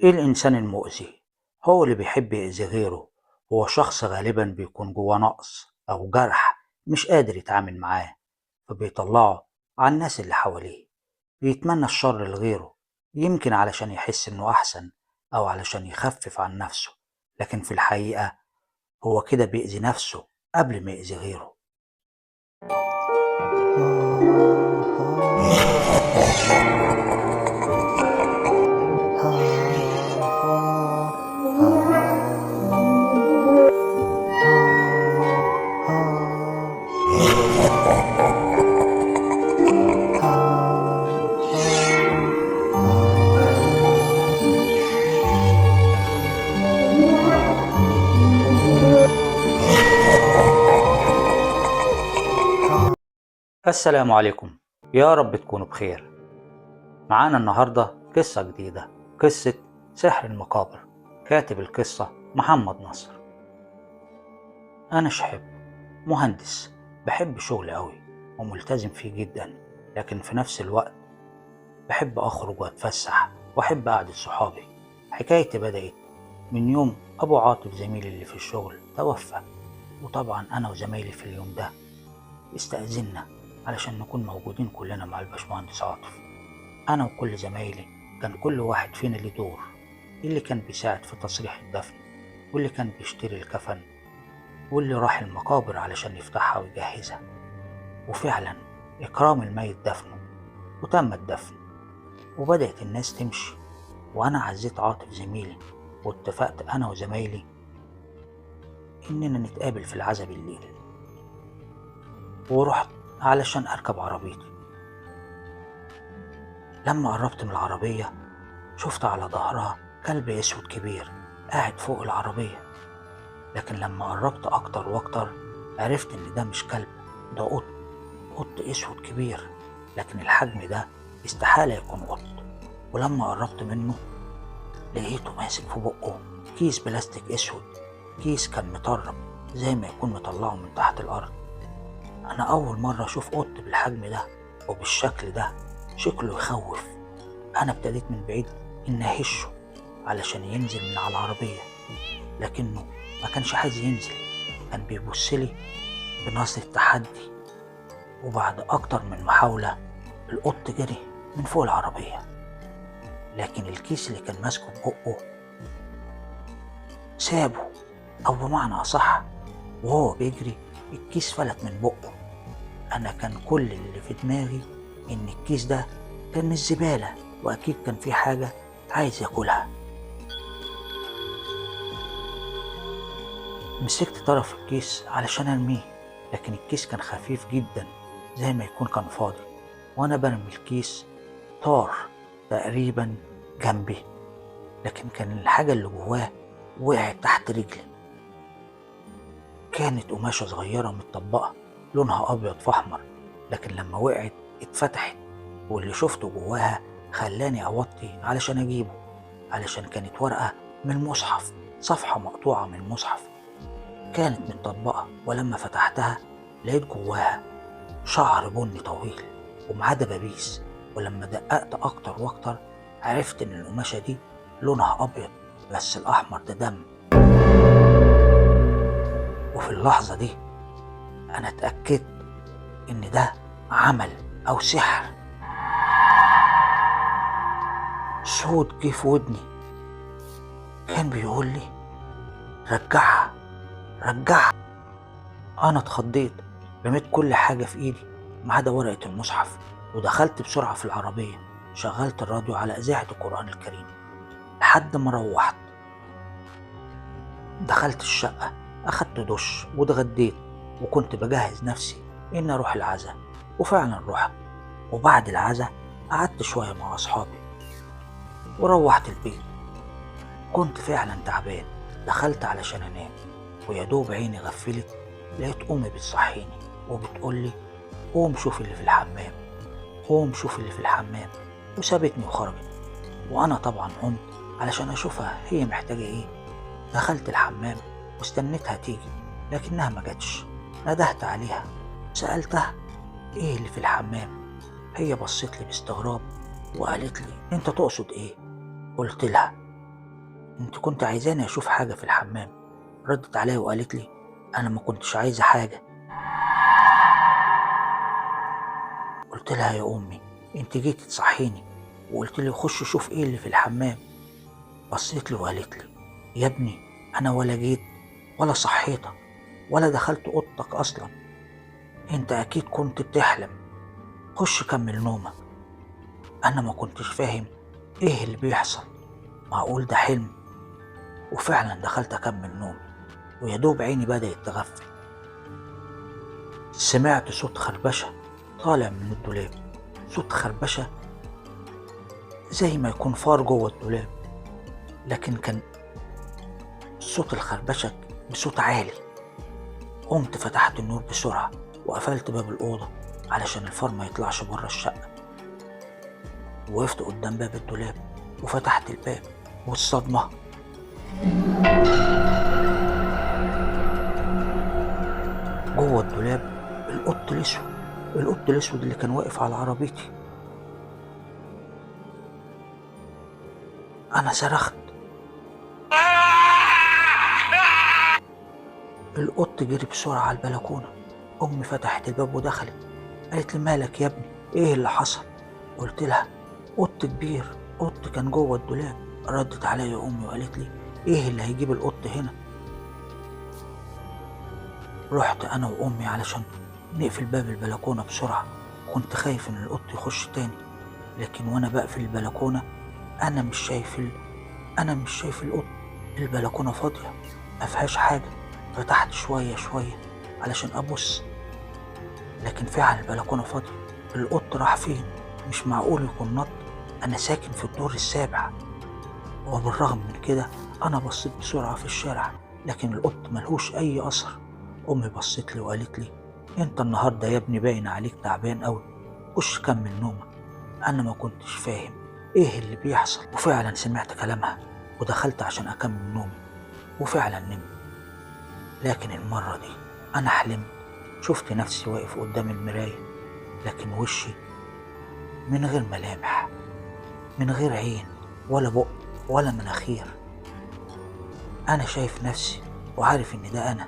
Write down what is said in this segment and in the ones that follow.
إيه الإنسان المؤذي؟ هو اللي بيحب يأذي غيره. هو شخص غالبا بيكون جواه نقص أو جرح مش قادر يتعامل معاه، فبيطلعه على الناس اللي حواليه. بيتمنى الشر لغيره، يمكن علشان يحس إنه أحسن أو علشان يخفف عن نفسه، لكن في الحقيقة هو كده بيأذي نفسه قبل ما يأذي غيره. السلام عليكم، يا رب تكونوا بخير. معانا النهاردة قصة جديدة، قصة سحر المقابر. كاتب القصة محمد نصر. أنا شحب، مهندس، بحب شغلي أوي وملتزم فيه جدا، لكن في نفس الوقت بحب أخرج وأتفسح وأحب قعدة صحابي. حكايتي بدأت من يوم أبو عاطف زميلي اللي في الشغل توفى، وطبعا أنا وزمايلي في اليوم ده استأذنا علشان نكون موجودين كلنا مع الباشمهندس عاطف. أنا وكل زمايلي كان كل واحد فينا ليه دور، اللي كان بيساعد في تصريح الدفن، واللي كان بيشتري الكفن، واللي راح المقابر علشان يفتحها ويجهزها. وفعلا إكرام الميت دفنه، وتم الدفن، وبدأت الناس تمشي، وأنا عزيت عاطف زميلي، واتفقت أنا وزمايلي إننا نتقابل في العزا بالليل. ورحت علشان أركب عربيتي. لما قربت من العربية شفت على ظهرها كلب أسود كبير قاعد فوق العربية، لكن لما قربت أكتر وأكتر عرفت إن ده مش كلب، ده قط أسود كبير، لكن الحجم ده استحالة يكون قط. ولما قربت منه لقيته ماسك في بقه كيس بلاستيك أسود، كيس كان مطرب زي ما يكون مطلعه من تحت الأرض. أنا أول مرة أشوف قط بالحجم ده وبالشكل ده، شكله يخوف. أنا ابتديت من بعيد إن أهشه علشان ينزل من على العربية، لكنه ما كانش عايز ينزل، كان بيبصلي بنظرة تحدي. وبعد أكتر من محاولة القط جري من فوق العربية، لكن الكيس اللي كان ماسكه ببقه سابه، أو بمعنى أصح وهو بيجري الكيس فلت من بقه. أنا كان كل اللي في دماغي إن الكيس ده كان من الزبالة، وأكيد كان في حاجة عايز ياكلها. مسكت طرف الكيس علشان أرميه، لكن الكيس كان خفيف جدا زي ما يكون كان فاضي. وأنا برمي الكيس طار تقريبا جنبي، لكن كان الحاجة اللي جواه وقعت تحت رجلي. كانت قماشة صغيرة متطبقة لونها أبيض في أحمر، لكن لما وقعت اتفتحت، واللي شفته جواها خلاني أوطي علشان أجيبه، علشان كانت ورقة من المصحف، صفحة مقطوعة من المصحف كانت متطبقة. ولما فتحتها لقيت جواها شعر بني طويل ومعاه دبابيس. ولما دققت أكتر وأكتر عرفت إن القماشة دي لونها أبيض، بس الأحمر ده دم. وفي اللحظة دي أنا اتأكدت إن ده عمل أو سحر. صوت جه في ودني كان بيقول لي رجعها رجعها. أنا اتخضيت، رميت كل حاجة في إيدي ما عدا ورقة المصحف، ودخلت بسرعة في العربية. شغلت الراديو على إذاعة القرآن الكريم لحد ما روحت. دخلت الشقة، أخدت دش واتغديت، وكنت بجهز نفسي إن أروح العزا. وفعلا رحت، وبعد العزا قعدت شوية مع أصحابي وروحت البيت. كنت فعلا تعبان. دخلت علشان أنام، ويدوب عيني غفلت لقيت أمي بتصحيني وبتقولي قوم شوف اللي في الحمام، قوم شوف اللي في الحمام، وسابتني وخرجت. وأنا طبعا قمت علشان أشوفها هي محتاجة إيه. دخلت الحمام واستنيتها تيجي، لكنها ما جاتش. ندهت عليها، سألتها إيه اللي في الحمام. هي بصت لي باستغراب وقالت لي أنت تقصد إيه؟ قلت لها انت كنت عايزاني اشوف حاجة في الحمام. ردت عليا وقالت لي انا ما كنتش عايزة حاجة. قلت لها يا امي انت جيتي تصحيني وقلت لي خش شوف ايه اللي في الحمام. بصيت لي وقالت لي يا ابني انا ولا جيت ولا صحيتك ولا دخلت اوضتك اصلا، انت اكيد كنت بتحلم، خش كمل نومك. انا ما كنتش فاهم ايه اللي بيحصل، معقول ده حلم؟ وفعلا دخلت اكمل نومي ويا دوب عيني بدأت تغفل سمعت صوت خربشة طالع من الدولاب. صوت خربشة زي ما يكون فار جوه الدولاب، لكن كان صوت الخربشة بصوت عالي. قمت فتحت النور بسرعة وقفلت باب الأوضة علشان الفار ما يطلعش بره الشقة. وقفت قدام باب الدولاب وفتحت الباب، والصدمة جوه الدولاب القط الأسود، القط الأسود اللي كان واقف على عربيتي. أنا صرخت. القط جري بسرعة على البلكونة. أمي فتحت الباب ودخلت، قالت لي مالك يا ابني إيه اللي حصل؟ قلت لها قط كبير، قط كان جوه الدولاب. ردت عليا أمي وقالت لي إيه اللي هيجيب القط هنا؟ رحت أنا وأمي علشان نقفل باب البلكونة بسرعة. كنت خايف إن القط يخش تاني، لكن وأنا بقفل البلكونة أنا مش شايف القط. البلكونة فاضية مفيهاش حاجة. فتحت شوية شوية علشان أبص، لكن فعلا البلكونة فاضية. القط راح فين؟ مش معقول يكون نط، أنا ساكن في الدور السابع. وبالرغم من كده أنا بصيت بسرعة في الشارع، لكن القط ملهوش أي أثر. أمي بصيت لي وقالت لي أنت النهاردة يا ابني باين عليك تعبان أوي، خش كمل نومك. أنا ما كنتش فاهم إيه اللي بيحصل، وفعلا سمعت كلامها ودخلت عشان أكمل نومي، وفعلا نمت. لكن المرة دي أنا حلمت، شفت نفسي واقف قدام المراية، لكن وشي من غير ملامح، من غير عين ولا بق ولا مناخير. أنا شايف نفسي وعارف إن ده أنا.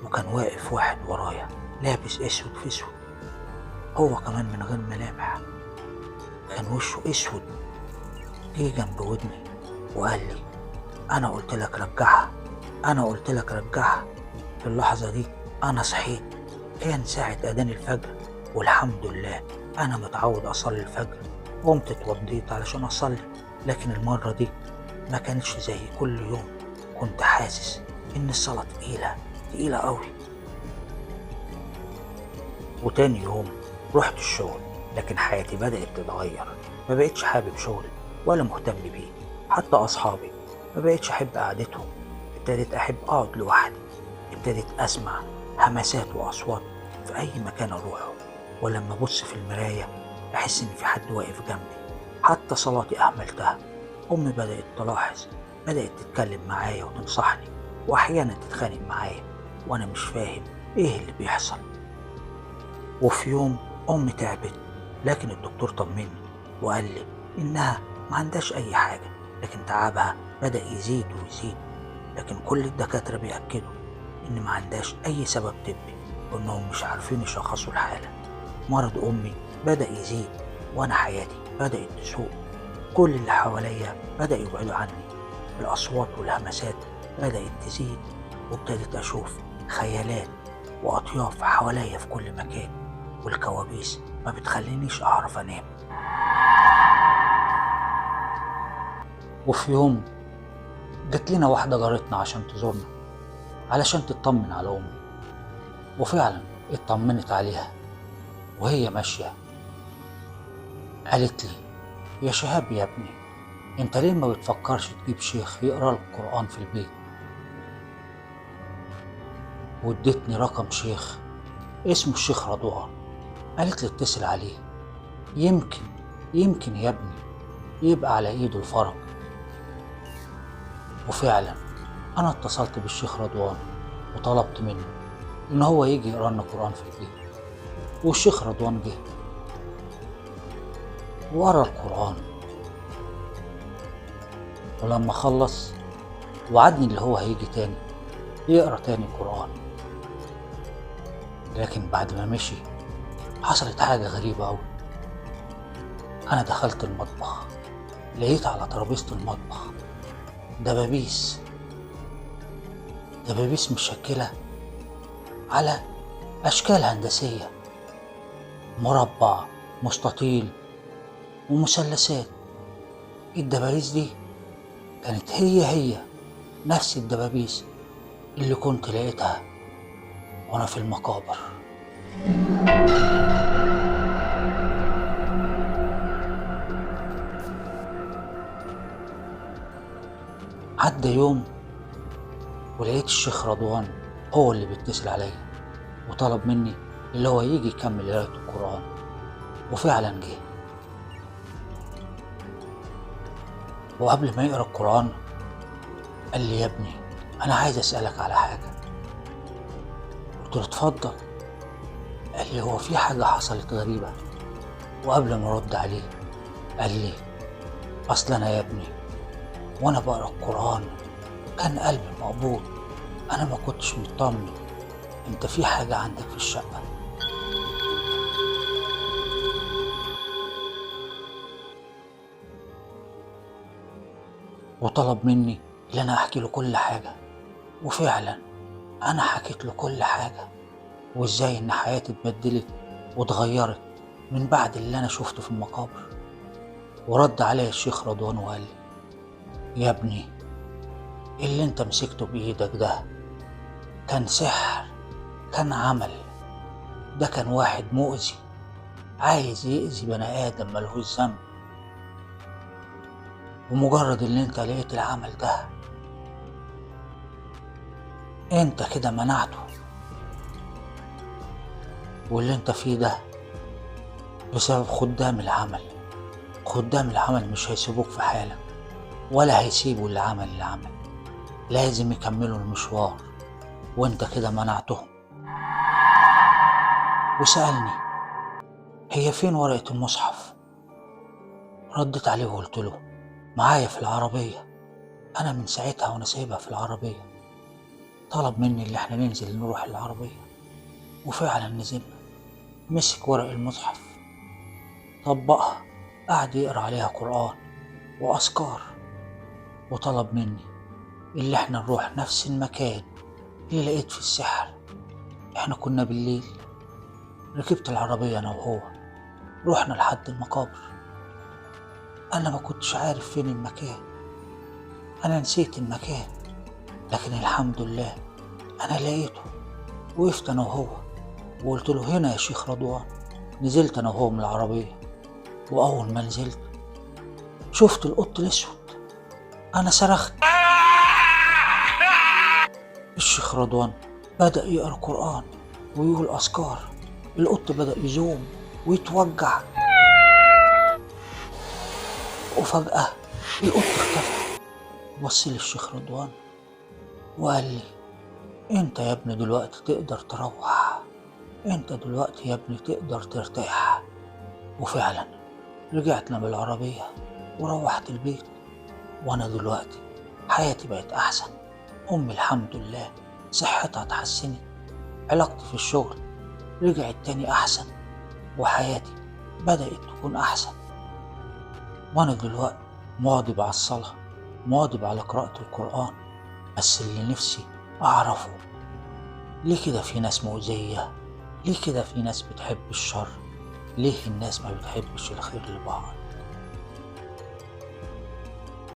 وكان واقف واحد ورايا لابس أسود في أسود، هو كمان من غير ملامح، كان وشه أسود. جه جنب ودني وقال لي أنا قلت لك رجعها، أنا قلت لك رجعها. في اللحظة دي أنا صحيت، كان ساعة أذان الفجر، والحمد لله أنا متعود أصلي الفجر. قمت اتوضيت علشان أصلي، لكن المرة دي ما كانتش زي كل يوم. كنت حاسس إن الصلاة تقيلة قوي. وتاني يوم رحت الشغل، لكن حياتي بدأت تتغير. ما بقتش حابب شغلي ولا مهتم بيه، حتى أصحابي ما بقتش أحب قعدتهم. ابتديت أحب أقعد لوحدي، ابتديت أسمع همسات وأصوات في أي مكان أروحه، ولما أبص في المراية أحس إن في حد واقف جنبي. حتى صلاتي أهملتها. أمي بدأت تلاحظ، بدأت تتكلم معايا وتنصحني، وأحيانا تتخانق معايا وأنا مش فاهم إيه اللي بيحصل. وفي يوم أمي تعبت، لكن الدكتور طمني وقال لي إنها ما عندهاش أي حاجة، لكن تعبها بدأ يزيد ويزيد. لكن كل الدكاترة بيأكدوا إن ما عندهاش أي سبب طبي، وإنهم مش عارفين يشخصوا الحالة. مرض أمي بدأ يزيد وأنا حياتي بدأت تسوء. كل اللي حواليا بدأ يبعدوا عني، الأصوات والهمسات بدأت تزيد، وابتدت أشوف خيالات وأطياف حواليا في كل مكان، والكوابيس ما بتخلينيش أعرف أنام. وفي يوم جت لنا واحدة جارتنا عشان تزورنا، علشان تطمن على أمي. وفعلا اطمنت عليها، وهي ماشية قالت لي يا شهاب يا ابني، انت ليه ما بتفكرش تجيب شيخ يقرأ لك القرآن في البيت؟ وادتني رقم شيخ اسمه الشيخ رضوان. قالت لي اتصل عليه، يمكن يا ابني يبقى على ايده الفرج. وفعلا انا اتصلت بالشيخ رضوان وطلبت منه ان هو يجي يقرأ لنا قرآن في البيت. والشيخ رضوان جه وقرأ القرآن. ولما خلص وعدني اللي هو هيجي تاني يقرأ تاني قرآن. لكن بعد ما مشي حصلت حاجة غريبة أوي. أنا دخلت المطبخ لقيت على ترابيزة المطبخ دبابيس مشكلة على أشكال هندسية، مربع، مستطيل، ومثلثات. الدبابيس دي كانت هي نفس الدبابيس اللي كنت لقيتها وأنا في المقابر. عدى يوم ولقيت الشيخ رضوان هو اللي بيتصل عليا وطلب مني اللي هو يجي يكمل قراءة القرآن، وفعلا جه. وقبل ما يقرأ القرآن قال لي: يا ابني أنا عايز أسألك على حاجة. قلت له: اتفضل. قال لي: هو في حاجة حصلت غريبة. وقبل ما أرد عليه قال لي: أصل أنا يا ابني وأنا بقرأ القرآن كان قلبي مقبوض، أنا ما كنتش مطمن، أنت في حاجة عندك في الشقة؟ وطلب مني إن أنا أحكي له كل حاجة. وفعلا أنا حكيت له كل حاجة، وإزاي إن حياتي اتبدلت واتغيرت من بعد اللي أنا شفته في المقابر. ورد عليا الشيخ رضوان وقال لي: يا ابني اللي انت مسكته بإيدك ده كان سحر، كان عمل، ده كان واحد مؤذي عايز يأذي بني آدم ملهوش ذنب، ومجرد اللي انت لقيت العمل ده انت كده منعته، واللي انت فيه ده بسبب خدام العمل. خدام العمل مش هيسيبوك في حالك ولا هيسيبوا اللي عمل، لازم يكملوا المشوار، وانت كده منعتهم. وسألني: هي فين ورقة المصحف؟ ردت عليه وقلت له: معايا في العربية، أنا من ساعتها وأنا سايبها في العربية. طلب مني اللي احنا ننزل نروح العربية، وفعلا نزلنا. مسك ورق المصحف، طبقها، قعد يقرأ عليها قرآن وأذكار. وطلب مني اللي احنا نروح نفس المكان اللي لقيت في السحر. احنا كنا بالليل، ركبت العربية أنا وهو، رحنا لحد المقابر. أنا ما كنتش عارف فين المكان، أنا نسيت المكان، لكن الحمد لله أنا لقيته. وقفت أنا وهو وقلت له: هنا يا شيخ رضوان. نزلت أنا وهو من العربية، وأول ما نزلت شفت القط الأسود. أنا صرخت. الشيخ رضوان بدأ يقرأ قرآن ويقول أذكار. القط بدأ يزوم ويتوجع، وفجأة القط اختفى. بص لي الشيخ رضوان وقال لي: انت يا ابني دلوقتي تقدر تروح، انت دلوقتي يا ابني تقدر ترتاح. وفعلا رجعتنا بالعربية وروحت البيت، وانا دلوقتي حياتي بقت احسن. امي الحمد لله صحتها اتحسنت، علاقتي في الشغل رجعت تاني احسن، وحياتي بدأت تكون احسن. وانا دلوقتي مواظب على الصلاة، مواظب على قراءة القرآن. بس اللي نفسي اعرفه، ليه كده في ناس مؤذية؟ ليه كده في ناس بتحب الشر؟ ليه الناس ما بتحبش الخير لبعض؟